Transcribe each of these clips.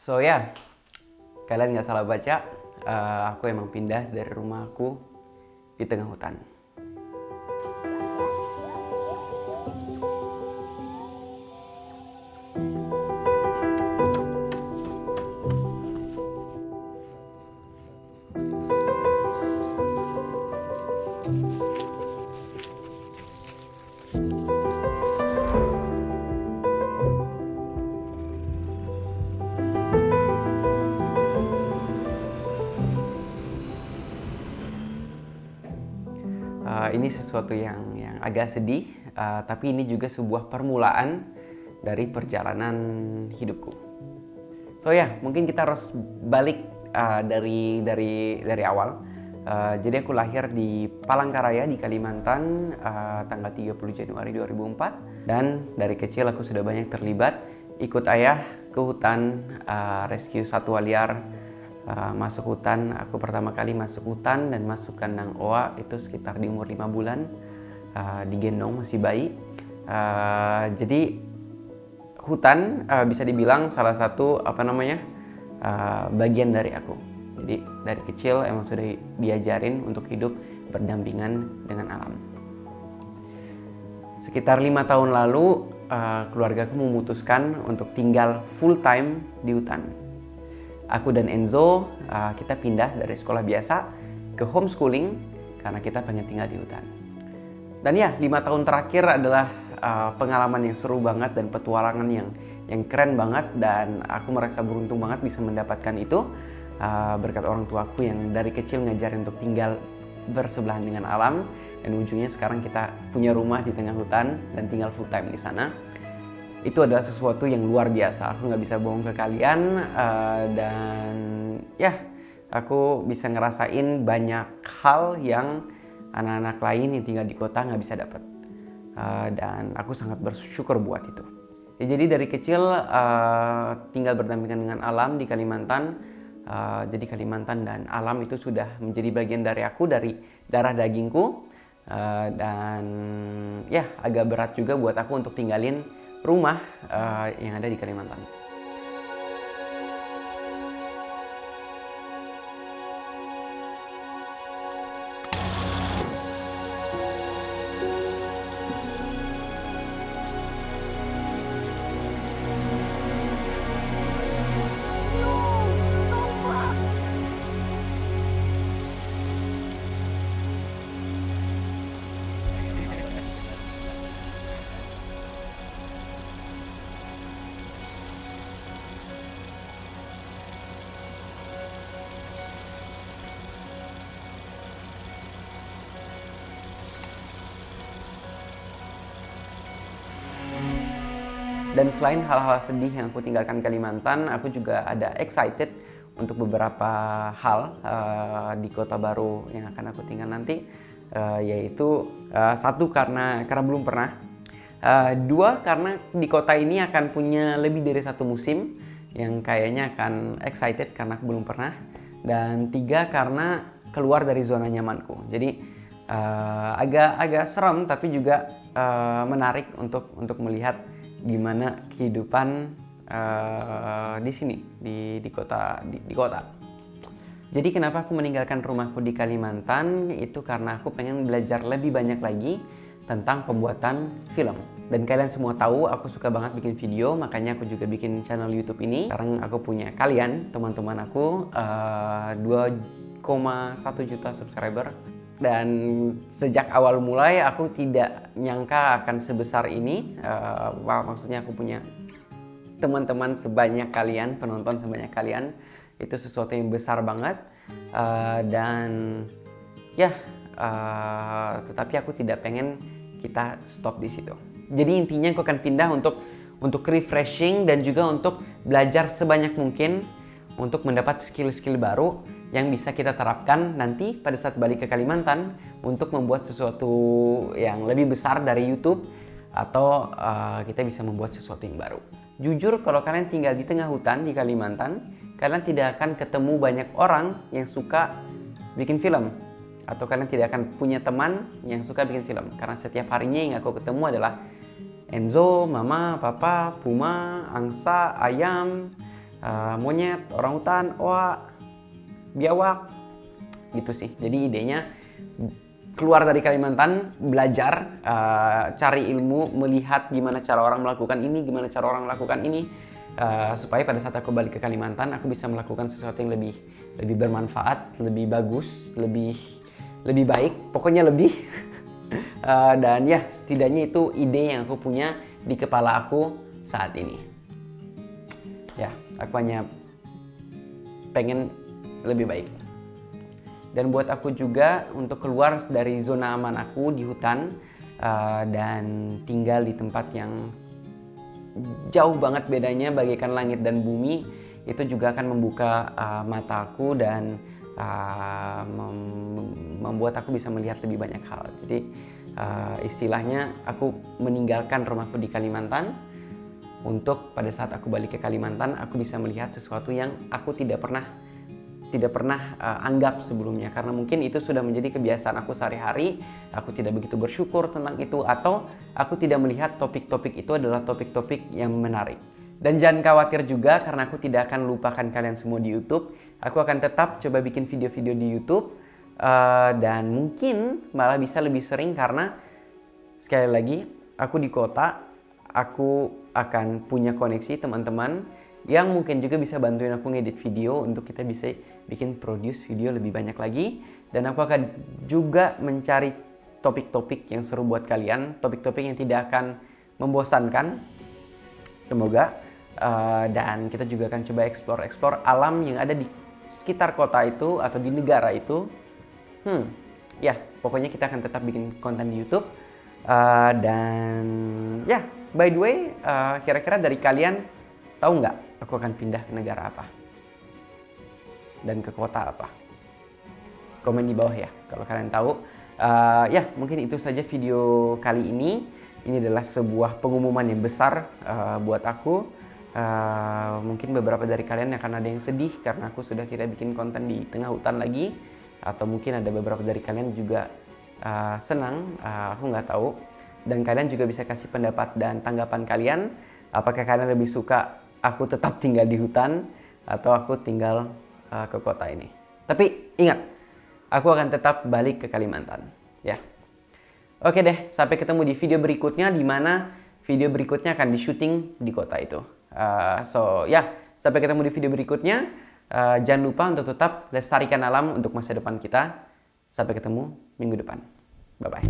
So ya, kalian nggak salah baca, aku emang pindah dari rumah aku di tengah hutan. Ini sesuatu yang agak sedih, tapi ini juga sebuah permulaan dari perjalanan hidupku. So ya, mungkin kita harus balik dari awal. Jadi aku lahir di Palangkaraya di Kalimantan tanggal 30 Januari 2004, dan dari kecil aku sudah banyak terlibat ikut ayah ke hutan, rescue satwa liar. Masuk hutan, aku pertama kali masuk hutan dan masuk kandang oa itu sekitar di umur 5 bulan, digendong masih bayi. Jadi hutan bisa dibilang salah satu bagian dari aku. Jadi dari kecil emang sudah diajarin untuk hidup berdampingan dengan alam. Sekitar 5 tahun lalu keluargaku memutuskan untuk tinggal full time di hutan. Aku dan Enzo kita pindah dari sekolah biasa ke homeschooling karena kita pengen tinggal di hutan. Dan ya, 5 tahun terakhir adalah pengalaman yang seru banget dan petualangan yang keren banget, dan aku merasa beruntung banget bisa mendapatkan itu berkat orang tuaku yang dari kecil ngajarin untuk tinggal bersebelahan dengan alam, dan ujungnya sekarang kita punya rumah di tengah hutan dan tinggal full time di sana. Itu adalah sesuatu yang luar biasa, aku nggak bisa bohong ke kalian, dan ya, aku bisa ngerasain banyak hal yang anak-anak lain yang tinggal di kota nggak bisa dapat, dan aku sangat bersyukur buat itu. Ya, jadi dari kecil tinggal berdampingan dengan alam di Kalimantan, jadi Kalimantan dan alam itu sudah menjadi bagian dari aku, dari darah dagingku, dan ya agak berat juga buat aku untuk tinggalin rumah yang ada di Kalimantan. Dan selain hal-hal sedih yang aku tinggalkan Kalimantan, aku juga ada excited untuk beberapa hal di kota baru yang akan aku tinggal nanti, yaitu satu karena belum pernah, dua karena di kota ini akan punya lebih dari satu musim yang kayaknya akan excited karena aku belum pernah, dan tiga karena keluar dari zona nyamanku. Jadi agak serem tapi juga menarik untuk melihat gimana kehidupan di sini di kota. Jadi kenapa aku meninggalkan rumahku di Kalimantan itu karena aku pengen belajar lebih banyak lagi tentang pembuatan film. Dan kalian semua tahu aku suka banget bikin video, makanya aku juga bikin channel YouTube ini. Sekarang aku punya kalian, teman-teman aku, 2,1 juta subscriber. Dan sejak awal mulai aku tidak nyangka akan sebesar ini. Maksudnya aku punya teman-teman sebanyak kalian, penonton sebanyak kalian, itu sesuatu yang besar banget. Dan ya, tetapi aku tidak pengen kita stop di situ. Jadi intinya aku akan pindah untuk refreshing dan juga untuk belajar sebanyak mungkin untuk mendapat skill-skill baru yang bisa kita terapkan nanti pada saat balik ke Kalimantan untuk membuat sesuatu yang lebih besar dari YouTube, atau kita bisa membuat sesuatu yang baru. Jujur, kalau kalian tinggal di tengah hutan di Kalimantan, kalian tidak akan ketemu banyak orang yang suka bikin film, atau kalian tidak akan punya teman yang suka bikin film, karena setiap harinya yang aku ketemu adalah Enzo, Mama, Papa, Puma, Angsa, Ayam, monyet, orangutan, oa, biawak, gitu sih. Jadi idenya keluar dari Kalimantan, belajar, cari ilmu, melihat gimana cara orang melakukan ini, gimana cara orang melakukan ini, supaya pada saat aku balik ke Kalimantan, aku bisa melakukan sesuatu yang lebih bermanfaat, lebih bagus, lebih baik, pokoknya lebih. Dan ya, setidaknya itu ide yang aku punya di kepala aku saat ini. Ya, aku hanya pengen lebih baik. Dan buat aku juga untuk keluar dari zona aman aku di hutan dan tinggal di tempat yang jauh banget bedanya bagaikan langit dan bumi, itu juga akan membuka mata aku dan membuat aku bisa melihat lebih banyak hal. Jadi istilahnya aku meninggalkan rumahku di Kalimantan untuk pada saat aku balik ke Kalimantan aku bisa melihat sesuatu yang aku tidak pernah anggap sebelumnya, karena mungkin itu sudah menjadi kebiasaan aku sehari-hari. Aku tidak begitu bersyukur tentang itu, atau aku tidak melihat topik-topik itu adalah topik-topik yang menarik. Dan jangan khawatir juga, karena aku tidak akan lupakan kalian semua di YouTube. Aku akan tetap coba bikin video-video di YouTube, dan mungkin malah bisa lebih sering, karena sekali lagi aku di kota, aku akan punya koneksi teman-teman yang mungkin juga bisa bantuin aku ngedit video untuk kita bisa bikin produce video lebih banyak lagi. Dan aku akan juga mencari topik-topik yang seru buat kalian, topik-topik yang tidak akan membosankan, semoga. Dan kita juga akan coba explore alam yang ada di sekitar kota itu atau di negara itu. Ya, pokoknya kita akan tetap bikin konten di YouTube. Dan ya, by the way, kira-kira dari kalian tahu nggak aku akan pindah ke negara apa? Dan ke kota apa? Komen di bawah ya kalau kalian tahu. Ya, mungkin itu saja video kali ini. Ini adalah sebuah pengumuman yang besar buat aku. Mungkin beberapa dari kalian akan ada yang sedih karena aku sudah tidak bikin konten di tengah hutan lagi. Atau mungkin ada beberapa dari kalian juga senang, aku nggak tahu. Dan kalian juga bisa kasih pendapat dan tanggapan kalian. Apakah kalian lebih suka aku tetap tinggal di hutan atau aku tinggal ke kota ini? Tapi ingat, aku akan tetap balik ke Kalimantan, ya. Oke deh, sampai ketemu di video berikutnya, di mana video berikutnya akan di syuting di kota itu. Sampai ketemu di video berikutnya. Jangan lupa untuk tetap lestarikan alam untuk masa depan kita. Sampai ketemu minggu depan. Bye-bye.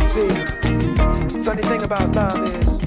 See, funny thing about love is